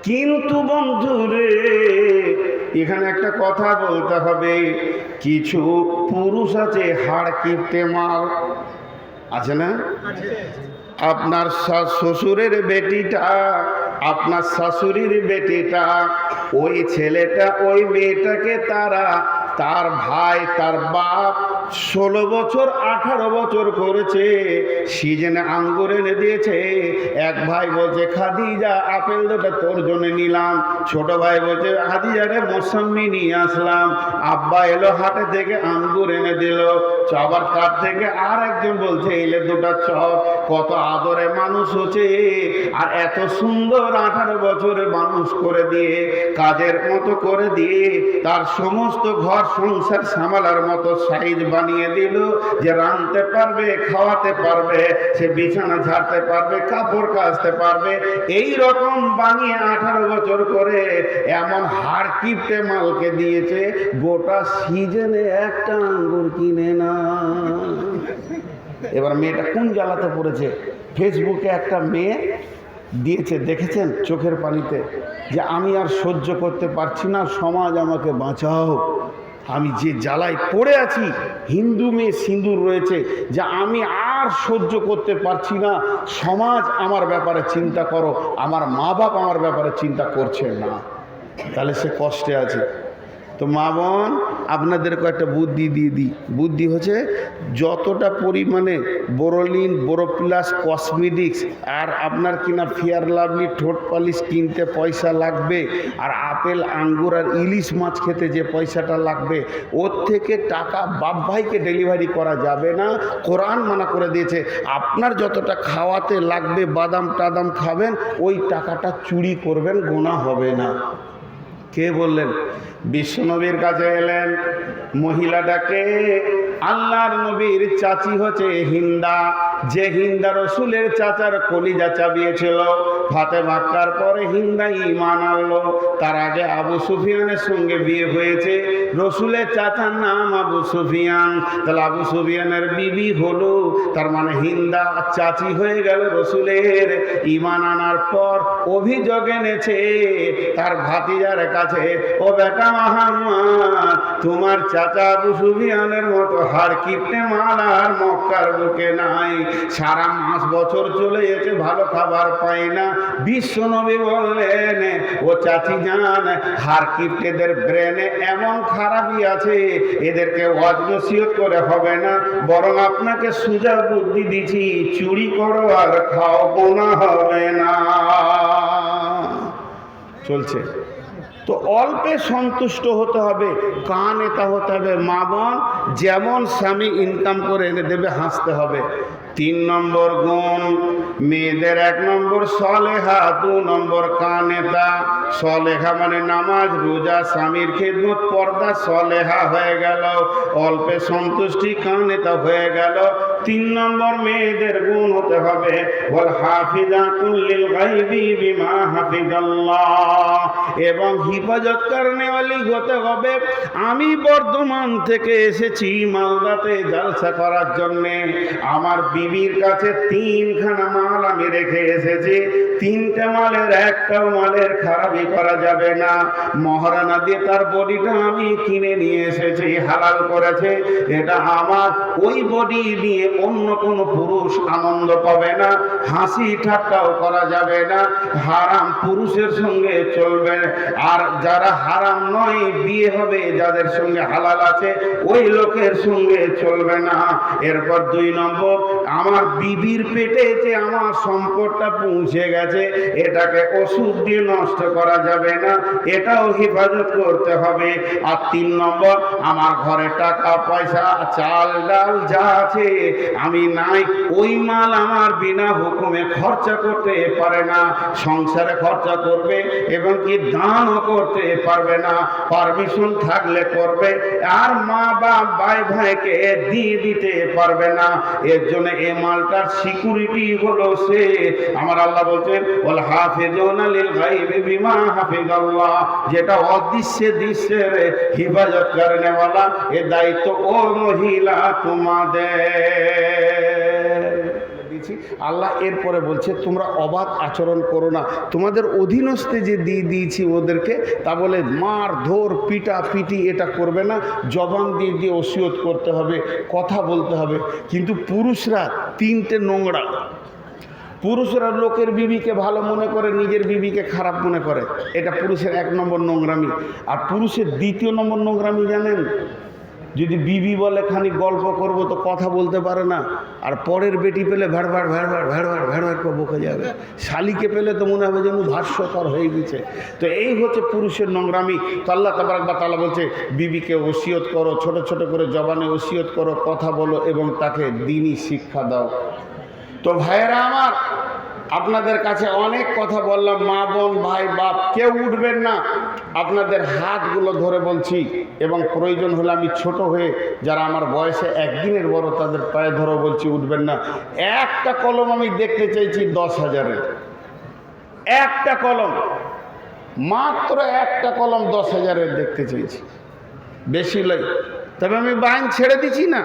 কিন্তু বন্ধুরে, এখানে একটা কথা বলতে হবে, কিছু পুরুষ আছে হাড় কিপটে মাল, আছে না? আপনার শ্বশুরের বেটিটা, আপনার শাশুড়ির বেটিটা, ওই ছেলেটা ওই মেয়েটাকে তার ভাই তার বাপ 16 বছর 18 বছর করেছে, সিজনে আঙ্গুর এনে দিয়েছে। এক ভাই বলছে খাদিজা আপেল দুটো তোর জন্য নিলাম, ছোট ভাই বলছে খাদিজা রে মৌসম্বি নিয়ে আসলাম, আব্বা এলো হাটে থেকে আঙ্গুর এনে দিল। আবার তার থেকে আর একজন বলছে এলে দুটা চপ। কত আদরে মানুষ হচ্ছে, আর এত সুন্দর 18 বছরে মানুষ করে দিয়ে, কাজের মতো করে দিয়ে, তার সমস্ত ঘর সংসার সামালার মতো সাইজ বানিয়ে দিল, যে রাঁধতে পারবে, খাওয়াতে পারবে, সে বিছানা ঝাড়তে পারবে, কাপড় কাচতে পারবে। এই রকম বানিয়ে 18 বছর করে এমন হাড় কিপটে মালকে দিয়েছে, গোটা সিজনে একটা আঙ্গুর কিনে না। এবার মেয়েটা কোন জ্বালাতে পড়েছে, ফেসবুকে একটা মেয়ে দিয়েছে, দেখেছেন চোখের পানিতে, যে আমি আর সহ্য করতে পারছি না, সমাজ আমাকে বাঁচাও, আমি যে জ্বালায় পড়ে আছি, হিন্দু মেয়ে সিঁদুর রয়েছে, যে আমি আর সহ্য করতে পারছি না, সমাজ আমার ব্যাপারে চিন্তা করো, আমার মা বাপ আমার ব্যাপারে চিন্তা করছে না, তাহলে সে কষ্টে আছে। তো মা বোন, আপনাদেরকে একটা বুদ্ধি দিয়ে দিই। বুদ্ধি হচ্ছে, যতটা পরিমাণে বোরোলিন, বোরোপ্লাস, কসমেটিক্স আর আপনার কিনা ফেয়ার লাভলি ঠোঁট পালিশ কিনতে পয়সা লাগবে, আর আপেল আঙ্গুর আর ইলিশ মাছ খেতে যে পয়সাটা লাগবে, ওর থেকে টাকা বাপ ভাইকে ডেলিভারি করা যাবে না। কোরআন মানা করে দিয়েছে, আপনার যতটা খাওয়াতে লাগবে, বাদাম টাদাম খাবেন, ওই টাকাটা চুরি করবেন, গোনা হবে না। কে বললেন? বিশ্বনবীর কাছে এলেন মহিলাটাকে, আল্লাহর নবীর চাচি হচ্ছে হিন্দা, যে হিন্দা রসুলের চাচার কলিজা চাবিয়েছিল। ফাতে মাক্কার পরে হিন্দা ঈমান আনলো, তার আগে আবু সুফিয়ানের সঙ্গে বিয়ে হয়েছে। রসুলের চাচার নাম আবু সুফিয়ান, তাহলে আবু সুফিয়ানের বিবি হলো, তার মানে হিন্দা চাচি হয়ে গেল রসুলের। ঈমান আনার পর অভিযোগ এনেছে তার ভাতিজার কাছে, ও বেটা মুহাম্মদ, তোমার চাচা আবু সুফিয়ানের মতো হাড় কিপটে মাল আর মক্কার বুকে নাই, সারা মাস বছর চলে যেতে ভালো খাবার পাই না। বিশ্ব নবী বললেন, ও চাচি জান, হাড় কিপটেদের ব্রেনে এমন খারাপই আছে, এদেরকে ওয়াজ নসিহত করে হবে না, বরং আপনাকে সুজা বুদ্ধি দিছি, চুরি করো আর খাও, গোনা হবে না। চলছে তো অল্পে সন্তুষ্ট হতে হবে, কান এটা হতে হবে। মা বোন, যেমন স্বামী ইনকাম করে এনে দেবে, হাসতে হবে। 3 নম্বর গুণ মেয়েদের, 1 নম্বর সলেহা, 2 নম্বর কানেতা। সলেহা মানে নামাজ, রোজা, স্বামীর খেদমত, পর্দা, সলেহা হয়ে গেল, অল্পে সন্তুষ্টি, কানেতা হয়ে গেল। 3 নম্বর মেয়েদের গুণ হতে হবে, ওয়াল হাফিজাতুল লিল গায়বি বিমা হাফিজাল্লাহ, এবং হিফাজত করনেওয়ালি হতে হবে। আমি বর্ধমান থেকে এসেছি মালদাতে জলসা করার জন্যে, আমার বিবির কাছে 3খানা মাল আমি রেখে এসেছি, 3টে মালের একটাও মালের খারাপই করা যাবে না। মহারানা দিয়ে তার বডিটা আমি কিনে নিয়ে এসেছি, হালাল করেছে, এটা আমার। ওই বডি নিয়ে অন্য কোনো পুরুষ আনন্দ পাবে না, হাসি ঠাট্টাও করা যাবে না, হারাম পুরুষের সঙ্গে চলবে। আর যারা হারাম নয়, বিয়ে হবে যাদের সঙ্গে হালাল আছে, ওই লোকের সঙ্গে চলবে না। এরপর 2 নম্বর, আমার বিবির পেটে যে আমার সম্পদটা পৌঁছে গেছে, এটাকে ওষুধ দিয়ে নষ্ট করা যাবে না, এটাও হেফাজত করতে হবে। আর 3 নম্বর, আমার ঘরে টাকা পয়সা, চাল ডাল যা আছে, আমি নাই, ওই মাল আমার বিনা হুকুমে খরচা করতে পারে না, সংসারে খরচা করবে এবং কি দানও করতে পারবে না, পারমিশন থাকলে করবে, আর মা বাপ ভাই ভাইকে দিয়ে দিতে পারবে না। এর জন্য এই মালটার সিকিউরিটি হলো সে। আমার আল্লাহ বলছেন, ওয়াল হাফিজুনা লিল গায়বি বিমা হাফিজাল্লাহ, যেটা অদৃশ্যে দৃশ্যের হিফাজত করেনেওয়ালা, এ দায়িত্ব ও মহিলা তোমাদের। দিয়েছি। আল্লাহ এরপরে বলছে তোমরা অবাধ আচরণ করো না, তোমাদের অধীনস্থে যে দিয়ে দিয়েছি ওদেরকে, তা বলে মার ধর পিটা পিটি এটা করবে না, জবান দিয়ে দিয়ে ওসিয়ত করতে হবে, কথা বলতে হবে। কিন্তু পুরুষরা তিনটে নোংরা। পুরুষরা লোকের বিবিকে ভালো মনে করে, নিজের বিবিকে খারাপ মনে করে, এটা পুরুষের 1 নম্বর নোংরামি। আর পুরুষের 2 নম্বর নোংরামি জানেন, যদি বিবি বলে খানিক গল্প করব তো কথা বলতে পারে না, আর পরের বেটি পেলে ভ্যাড় ভ্যাড় করে বকে যাবে। শালিকে পেলে তো মনে হবে যেন ভাষ্যকর হয়ে গেছে। তো এই হচ্ছে পুরুষের নোংরামি। তো আল্লাহ তাবারক ওয়া তাআলা বলছে বিবিকে ওসিয়ত করো, ছোট ছোট করে জবানে ওসিয়ত করো, কথা বলো এবং তাকে দ্বীনি শিক্ষা দাও। তো ভাইয়েরা আমার, আপনাদের কাছে অনেক কথা বললাম, মা বোন ভাই বাপ কেউ উঠবেন না, আপনাদের হাতগুলো ধরে বলছি, এবং প্রয়োজন হলে আমি ছোট হয়ে যারা আমার বয়সে 1 দিনের বড় তাদের পায়ে ধরে বলছি উঠবেন না। একটা কলম আমি দেখতে চাইছি 10,000-এর, একটা কলম, মাত্র একটা কলম 10,000-এর দেখতে চাইছি, বেশি লই। তবে আমি বাইন ছেড়ে দিচ্ছি না,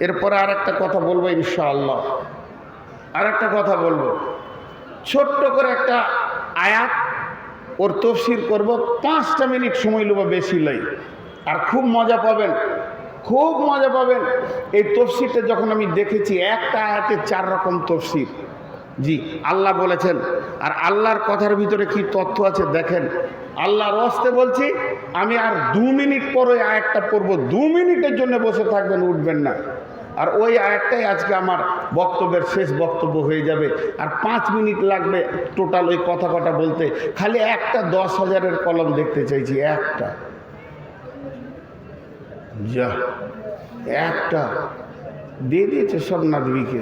এরপরে আর একটা কথা বলবো ইনশাআল্লাহ, আর একটা কথা বলবো, ছোট্ট করে একটা আয়াত, ওর তফসির করব, 5টা মিনিট সময় নেব, বেশি লাই, আর খুব মজা পাবেন, খুব মজা পাবেন। এই তফসিরটা যখন আমি দেখেছি, একটা আয়াতে 4 রকম তফসির। জি, আল্লাহ বলেছেন, আর আল্লাহর কথার ভিতরে কি তথ্য আছে দেখেন। আল্লাহর ওয়াস্তে বলছি, আমি আর 2 মিনিট পরে আয়াতটা পড়ব, 2 মিনিটের জন্য বসে থাকবেন, উঠবেন না। আর ওই আয়াতটাই আজকে আমার বক্তব্যের শেষ বক্তব্য হয়ে যাবে, আর 5 মিনিট লাগবে টোটাল ওই কথা কটা বলতে। খালি একটা 10,000-এর কলম দেখতে চাইছি, একটা, যা একটা দিয়ে দিয়েছে সব নাদবিকে,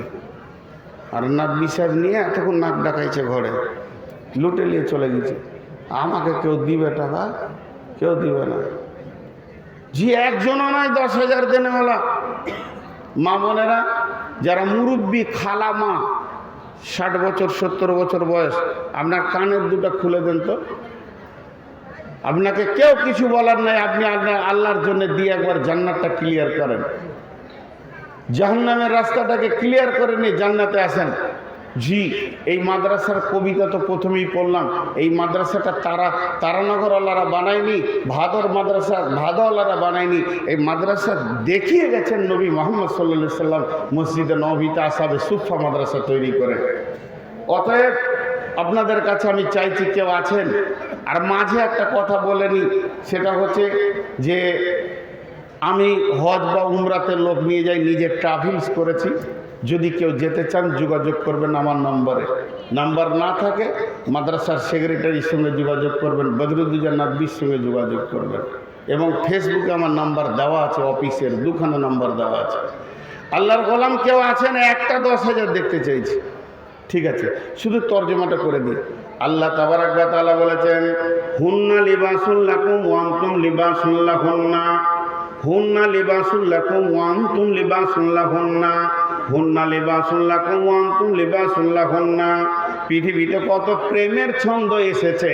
আর নাদবি সাহেব নিয়ে এতক্ষণ নাক ডাকাইছে ঘরে, লুটে নিয়ে চলে গেছে। আমাকে কেউ দিবে টাকা? কেউ দিবে না। জি, একজনও নয় 10,000 দেনেওয়ালা। মা বোনেরা যারা মুরব্বী, খালা মা, 60 বছর 70 বছর বয়স, আপনার কানের দুটো খুলে দেন তো। আপনাকে কেউ কিছু বলার নাই, আপনি আপনার আল্লাহর জন্য দিয়ে একবার জান্নাতটা ক্লিয়ার করেন, জাহান্নামের রাস্তাটাকে ক্লিয়ার করে নিয়ে জান্নাতে আসেন। জি, এই মাদ্রাসার কবিতা তো প্রথমেই পড়লাম। এই মাদ্রাসাটা তারানগরওয়ালারা বানায়নি, ভাদরওয়ালারা বানায়নি। এই মাদ্রাসা দেখিয়ে গেছেন নবী মুহাম্মদ সাল্লাল্লাহু আলাইহি সাল্লাম, মসজিদে নববীতে আসহাবে সুফফা মাদ্রাসা তৈরি করে। অতএব আপনাদের কাছে আমি চাইছি, কেউ আছেন, আর মাঝে একটা কথা বলেনি, সেটা হচ্ছে যে আমি হজ বা উমরাতে লোক নিয়ে যাই, নিজে ট্রাভেলস করেছি। যদি কেউ যেতে চান যোগাযোগ করবেন আমার নম্বরে, নাম্বার না থাকে মাদ্রাসার সেক্রেটারির সঙ্গে যোগাযোগ করবেন, বদরুদ্দোজা নাদবির সঙ্গে যোগাযোগ করবেন, এবং ফেসবুকে আমার নাম্বার দেওয়া আছে, অফিসের 2খানা নাম্বার দেওয়া আছে। আল্লাহর গোলাম কেউ আছেন, একটা 10,000 দেখতে চাইছি, ঠিক আছে, শুধু তর্জমাটা করে দিই। আল্লাহ তাবারাক ওয়া তাআলা বলেছেন, হুন্না লিবাসুল লাকুম ওয়া আনতুম লিবাসুল লাহুন্না, হুন্না লিবাসুল লাকুম ওয়া আনতুম লিবাসুল লাহুন্না, হুন্না লিবাসুল লাকুম ওয়া আনতুম লিবাসুল লাহুন্না। পৃথিবীতে কত প্রেমের ছন্দ এসেছে,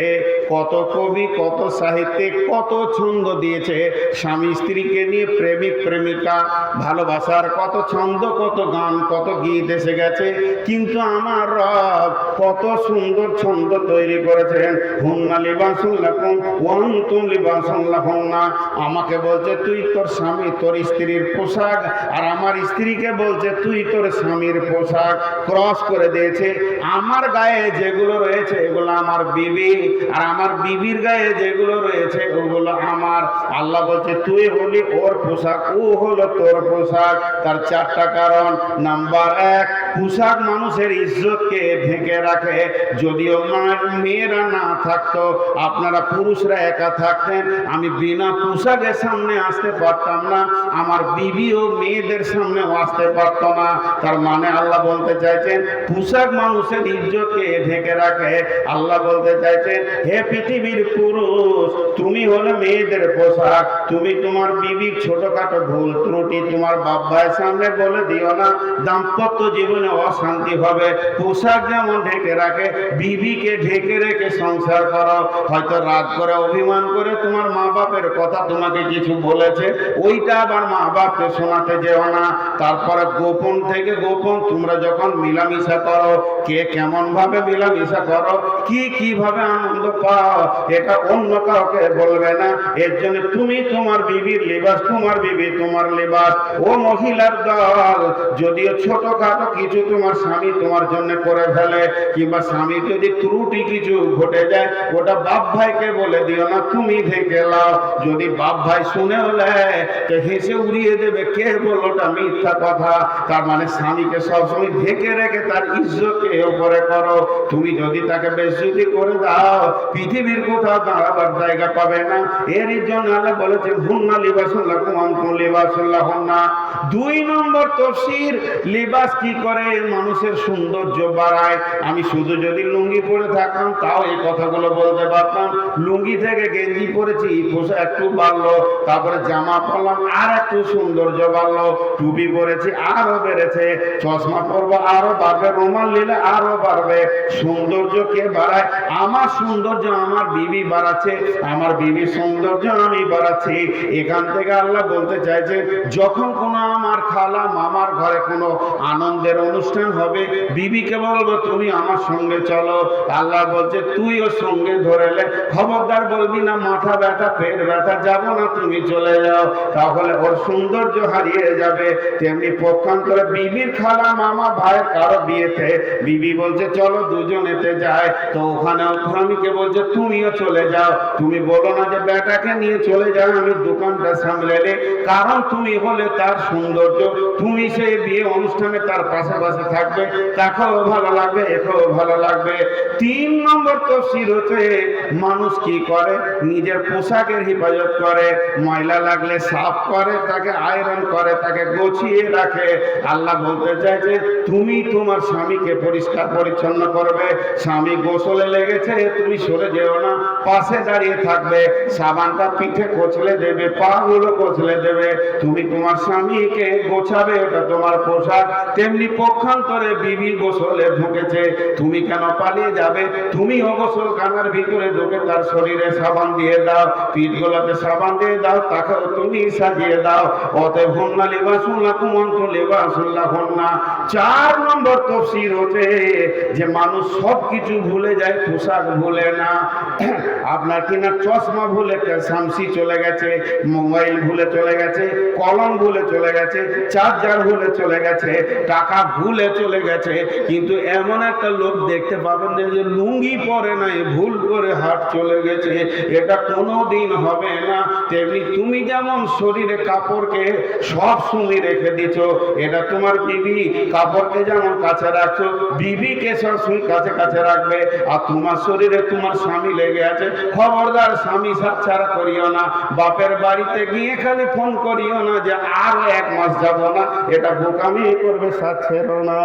কত কবি, কত সাহিত্যিক, কত ছন্দ দিয়েছে স্বামী স্ত্রীকে নিয়ে, প্রেমিক প্রেমিকা, ভালোবাসার কত ছন্দ, কত গান, কত গীত এসে গেছে। কিন্তু আমার রব কত সুন্দর ছন্দ তৈরি করেছেন, হুন্না লিবাসুল লাকুম ওয়া আনতুম লিবাসুল লাহুন্না। আমাকে বলছে তুই তোর স্বামী, তোর স্ত্রীর পোশাক, আর আমার স্ত্রীকে বলছে তুই তোর স্বামীর পোশাক। ক্রস করে দিয়েছে। আমার গায়ে যেগুলো রয়েছে এগুলো আমার বিবি, আর আমার বিবির গায়ে যেগুলো রয়েছে ওগুলো আমার। আল্লাহ বলছে তুই হলি ওর পোশাক, ও হলো তোর পোশাক। তার 4টা কারণ। নাম্বার 1, পোশাক মানুষের ইজ্জতকে ঢেকে রাখে। যদিও মেয়েরা না থাকতো, আপনারা পুরুষরা একা থাকতেন, আমি বিনা পোশাকের সামনে আসতে পারতাম না, আমার বিবিও মেয়েদের সামনেও আসতে পারত না। তার মানে আল্লাহ বলতে চাইছেন পোশাক মানুষের ইজ্জতকে ঢেকে রাখে। আল্লাহ বলতে চাইছেন, হে পৃথিবীর পুরুষ, তুমি হলো মেয়েদের পোশাক। তুমি তোমার বিবির ছোটখাটো ভুল ত্রুটি তোমার বাপ ভাইয়ের সামনে বলে দিও না। দাম্পত্য জীবনে অশান্তি হবে। পোশাক যেমন ঢেকে রাখে, বিবিকে ঢেকে রেখে সংসার করো। হয়তো রাগ করে অভিমান করে তোমার মা বাপের কথা তোমাকে কিছু বলেছে, ওইটা আবার মা বাপকে শোনাতে যেও না। তারপরে গোপন থেকে গোপন তোমরা যখন মিলামিশা করো, কে কেমন ভাবে মিলামিশা করো, কিভাবে আনন্দ পাও, এটা অন্য কাউকে বলবে না। এর জন্য তুমি তোমার বিবির লিবাস, তোমার বিবি তোমার লিবাস। ও মহিলার দল, যদিও ছোটখাটো কিছু তোমার স্বামী তোমার জন্য করে ফেলে, কিংবা স্বামী যদি ত্রুটি কিছু ঘটে যায়, ওটা বাপ ভাইকে বলে দিও না, তুমি ঢেকে লাও। যদি বাপ ভাই শুনে হলে তো হেসে উড়িয়ে দেবে, কে বলল ওটা মিথ্যা কথা। তার মানে স্বামীকে সবসময় ঢেকে রেখে তার ইজ্জতকে উপরে করো। তুমি যদি তাকে বেজ্জতি করে দাও, পৃথিবীর কোথাও দাঁড়াবার জায়গা পাবে না। এর জন্য আল্লাহ বলেছে হুন্না লিবাসুল লাকুম আনতুম লিবাসুল লাহুন্না। 2 নম্বর তাফসীর, লিবাস কি করে মানুষের সৌন্দর্য বাড়ায়। আমি শুধু যদি লুঙ্গি পরে থাকতাম তাও এই কথাগুলো বলতে পারতাম। লুঙ্গি থেকে গেঞ্জি পরেছি, পোশাক একটু বাড়লো, তারপরে জামা পরলাম আর একটু সৌন্দর্য বাড়লো, টুপি পরেছি আরো বেড়েছে, চশমা পরবো আরো বাড়বে, রুমাল নিলে আরো বাড়বে। সৌন্দর্য কে বাড়ায়? আমার সৌন্দর্য আমার বিবি বাড়াচ্ছে, আমার বিবির সৌন্দর্য আমি বাড়াচ্ছি। এখান থেকে আল্লাহ বলতে চাইছে, যখন কোনো আমার খালা মামার ঘরে কোনো আনন্দের অনুষ্ঠান হবে, বিবিকে বলবো তুমি আমার সঙ্গে চলো। আল্লাহ বলছে তুইও সঙ্গে ধরেলে, খবরদার বলবি না মাথা ব্যথা পেট ব্যথা, যাবো না, তুমি চলে যাও, তাহলে ওর সৌন্দর্য হারিয়ে যাবে। তেমনি পক্ষান্তরে বিবির খালা মামা ভাইয়ের কারো বিয়েতে বিবি বলছে চলো দুজনেতে যায়, তো ওখানেও স্বামীকে বলছে তুমিও চলে যাও। তুমি বলো না যে বেটাকে নিয়ে চলে যাও, আমি দোকানটা সামলেলে, কারণ তুমি হলে তার সৌন্দর্য, তুমি সেই বিয়ে অনুষ্ঠানে তার পাশাপাশি থাকবে, তাকেও ভালো লাগবে, একেও ভালো লাগবে। 3 নম্বর তাফসীর হচ্ছে, মানুষ কি করে নিজের পোশাকের হেফাজত করে, ময়লা লাগলে সাফ করে, তাকে আয়রন করে, তাকে গোছিয়ে রাখে। আল্লাহ বলতে চায় যে তুমি তোমার স্বামীকে পরিষ্কার পরিচ্ছন্ন করবে। স্বামী গোসলে লেগেছে, তুমি সরে যেও না, পাশে দাঁড়িয়ে থাকবে, সাবানটা পিঠে কচলে দেবে, পা গুলো কচলে দেবে, তুমি তোমার স্বামীকে গোছাবে, ওটা তোমার পোশাক। তেমনি পক্ষান্তরে বিবি গোসলে ঢুকেছে, তুমি কেন পালিয়ে যাবে? তুমিও গোসলখানার ভিতরে ঢুকে তার শরীরে সাবান দিয়ে দাও, পিঠ গোলাতে সাবান দিয়ে দাও, তাকেও তুমি সাজিয়ে দাও। অতএব হুন্না লিবাসুল লাকুম ওয়া আনতুম লিবাসুল লাহুন্না। 4 নম্বর তাফসীর হচ্ছে যে মানুষ সব কিছু ভুলে যায়, পোশাক ভুলে না। আপনার কিনা চশমা ভুলে শামসি চলে গেছে, মোবাইল ভুলে চলে গেছে, কলম ভুলে চলে গেছে, চার্জার ভুলে চলে গেছে, টাকা ভুলে চলে গেছে, কিন্তু এমন একটা লোক দেখতে পাবেন না যে লুঙ্গি পরে নাই, ভুল করে হাত চলে গেছে, এটা কোনোদিন হবে না। তেমনি তুমি যেমন শরীরে কাপড়কে সব সময় রেখে দিচ্ছ, এটা তোমার বিবি কাপড়কে যেমন কাছে রাখছো, বিবিকে সবসময় কাছে কাছে রাখবে। আর তোমার শরীরে তোমার স্বামী লেগে আছে, খবরদার স্বামী সাথ ছাড়া করিও না। বাপের বাড়িতে গিয়ে খালি ফোন করিও না যে আরো 1 মাস যাব না, এটা বোকামি করবে, সাথ ছেড়ো না।